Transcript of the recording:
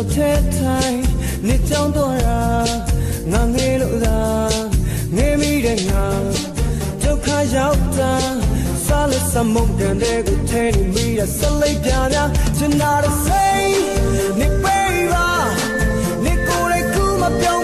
ရောက်တဲ့တိုင်းနေကြောင်းတော့ရာငါငေးလို့သာငေးမိတဲ့ငါဒုက္ခရောက်တာစားလက်စမုန်ကန်တဲ့ကိုထဲနေမိတဲ့ဆလိပ်ပြာများချင်တာတဲ့စိတ်နေပေးပါနေကိုယ်လေးကူမပြော